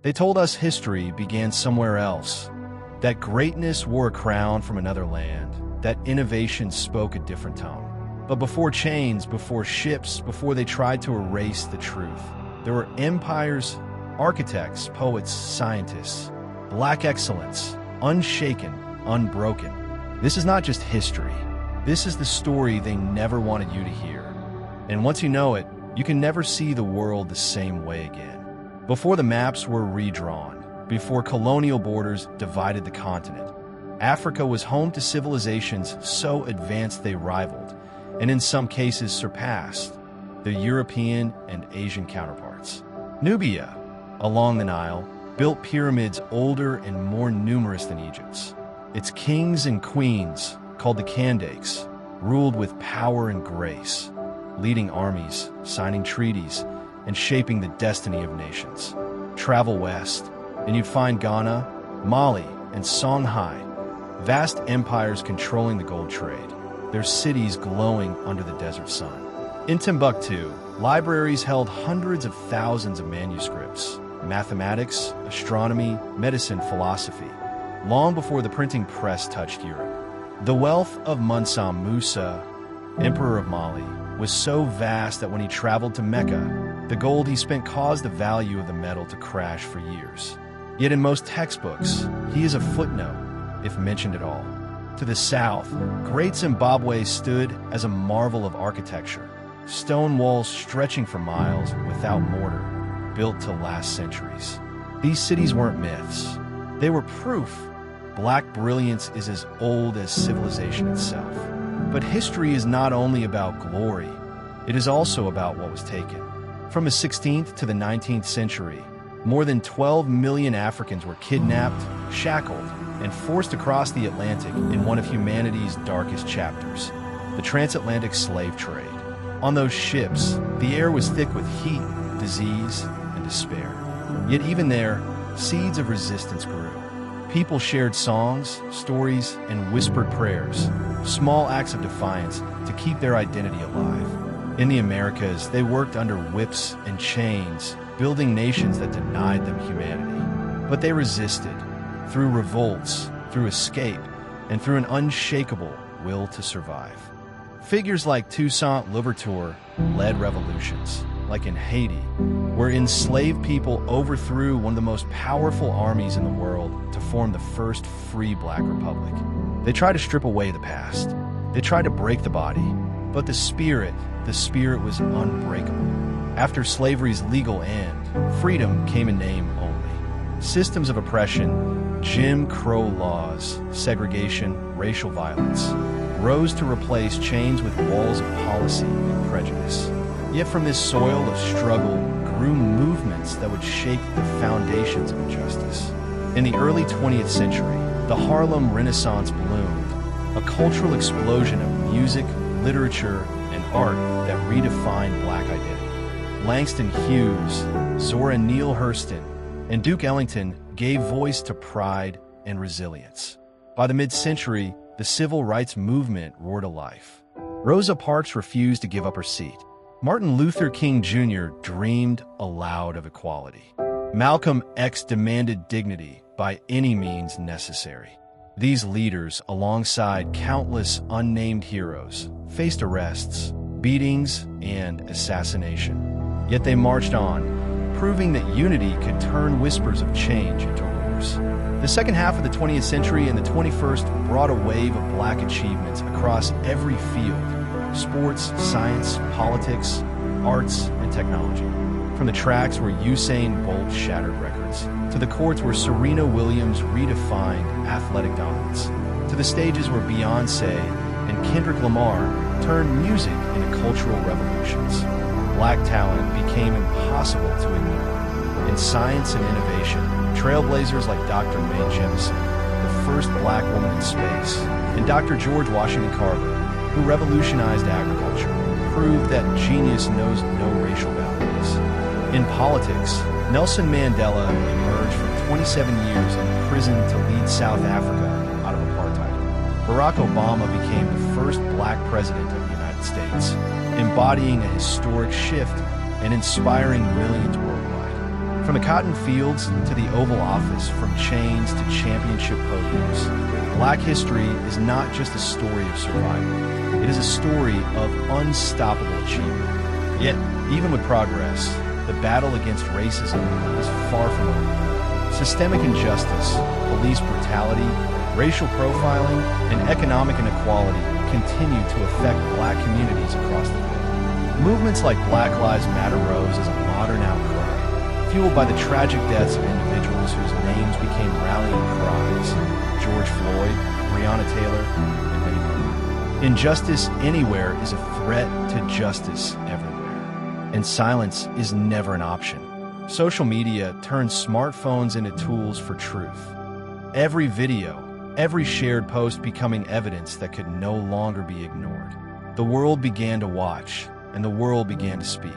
They told us history began somewhere else, that greatness wore a crown from another land, that innovation spoke a different tongue. But before chains, before ships, before they tried to erase the truth, there were empires, architects, poets, scientists, black excellence, unshaken, unbroken. This is not just history. This is the story they never wanted you to hear. And once you know it, you can never see the world the same way again. Before the maps were redrawn, before colonial borders divided the continent, Africa was home to civilizations so advanced they rivaled, and in some cases surpassed, their European and Asian counterparts. Nubia, along the Nile, built pyramids older and more numerous than Egypt's. Its kings and queens, called the Kandakes, ruled with power and grace, leading armies, signing treaties, and shaping the destiny of nations. Travel west, and you'd find Ghana, Mali, and Songhai, vast empires controlling the gold trade, their cities glowing under the desert sun. In Timbuktu, libraries held hundreds of thousands of manuscripts, mathematics, astronomy, medicine, philosophy, long before the printing press touched Europe. The wealth of Mansa Musa, emperor of Mali, was so vast that when he traveled to Mecca, the gold he spent caused the value of the metal to crash for years. Yet in most textbooks, he is a footnote, if mentioned at all. To the south, Great Zimbabwe stood as a marvel of architecture, stone walls stretching for miles without mortar, built to last centuries. These cities weren't myths. They were proof. Black brilliance is as old as civilization itself. But history is not only about glory, it is also about what was taken. From the 16th to the 19th century, more than 12 million Africans were kidnapped, shackled, and forced across the Atlantic in one of humanity's darkest chapters, the transatlantic slave trade. On those ships, the air was thick with heat, disease, and despair. Yet even there, seeds of resistance grew. People shared songs, stories, and whispered prayers, small acts of defiance to keep their identity alive. In the Americas, they worked under whips and chains, building nations that denied them humanity. But they resisted, through revolts, through escape, and through an unshakable will to survive. Figures like Toussaint Louverture led revolutions, like in Haiti, where enslaved people overthrew one of the most powerful armies in the world to form the first free black republic. They tried to strip away the past. They tried to break the body, but the spirit was unbreakable. After slavery's legal end, freedom came in name only. Systems of oppression, Jim Crow laws, segregation, racial violence, rose to replace chains with walls of policy and prejudice. Yet from this soil of struggle grew movements that would shake the foundations of injustice. In the early 20th century, the Harlem Renaissance bloomed, a cultural explosion of music, literature, and art that redefined black identity. Langston Hughes, Zora Neale Hurston, and Duke Ellington gave voice to pride and resilience. By the mid-century, the civil rights movement roared to life. Rosa Parks refused to give up her seat. Martin Luther King Jr. dreamed aloud of equality. Malcolm X demanded dignity by any means necessary. These leaders, alongside countless unnamed heroes, faced arrests, beatings, and assassination. Yet they marched on, proving that unity could turn whispers of change into roars. The second half of the 20th century and the 21st brought a wave of black achievements across every field: sports, science, politics, arts, and technology. From the tracks where Usain Bolt shattered records, to the courts where Serena Williams redefined athletic dominance, to the stages where Beyoncé and Kendrick Lamar turned music into cultural revolutions. Black talent became impossible to ignore. In science and innovation, trailblazers like Dr. Mae Jemison, the first black woman in space, and Dr. George Washington Carver, who revolutionized agriculture, proved that genius knows no racial boundaries. In politics, Nelson Mandela emerged from 27 years in prison to lead South Africa out of apartheid. Barack Obama became the first black president of the United States, embodying a historic shift and inspiring millions worldwide. From the cotton fields to the Oval Office, from chains to championship podiums, Black history is not just a story of survival. It is a story of unstoppable achievement. Yet, even with progress, the battle against racism is far from over. Systemic injustice, police brutality, racial profiling, and economic inequality continue to affect Black communities across the globe. Movements like Black Lives Matter rose as a modern outcry, fueled by the tragic deaths of individuals whose names became rallying cries: George Floyd, Breonna Taylor, and many more. Injustice anywhere is a threat to justice everywhere, and silence is never an option. Social media turns smartphones into tools for truth. Every video, every shared post becoming evidence that could no longer be ignored. The world began to watch, and the world began to speak.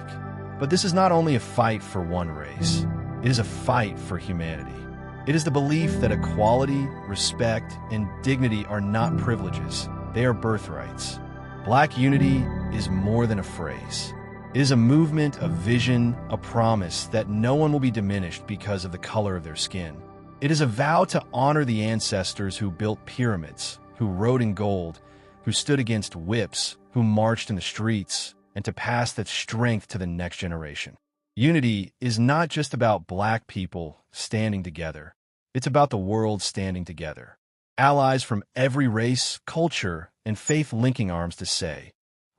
But this is not only a fight for one race. It is a fight for humanity. It is the belief that equality, respect, and dignity are not privileges. They are birthrights. Black unity is more than a phrase. It is a movement, a vision, a promise that no one will be diminished because of the color of their skin. It is a vow to honor the ancestors who built pyramids, who wrote in gold, who stood against whips, who marched in the streets, and to pass that strength to the next generation. Unity is not just about Black people standing together. It's about the world standing together. Allies from every race, culture, and faith linking arms to say,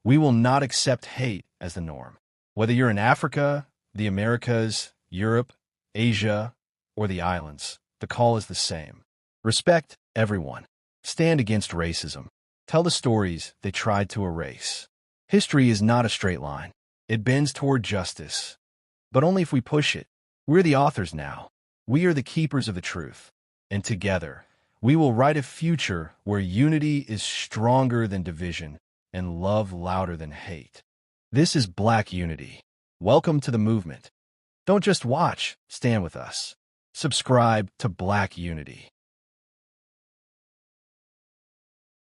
we will not accept hate as the norm. Whether you're in Africa, the Americas, Europe, Asia, or the islands, the call is the same. Respect everyone. Stand against racism. Tell the stories they tried to erase. History is not a straight line. It bends toward justice. But only if we push it. We're the authors now. We are the keepers of the truth. And together, we will write a future where unity is stronger than division and love louder than hate. This is Black Unity. Welcome to the movement. Don't just watch, stand with us. Subscribe to Black Unity.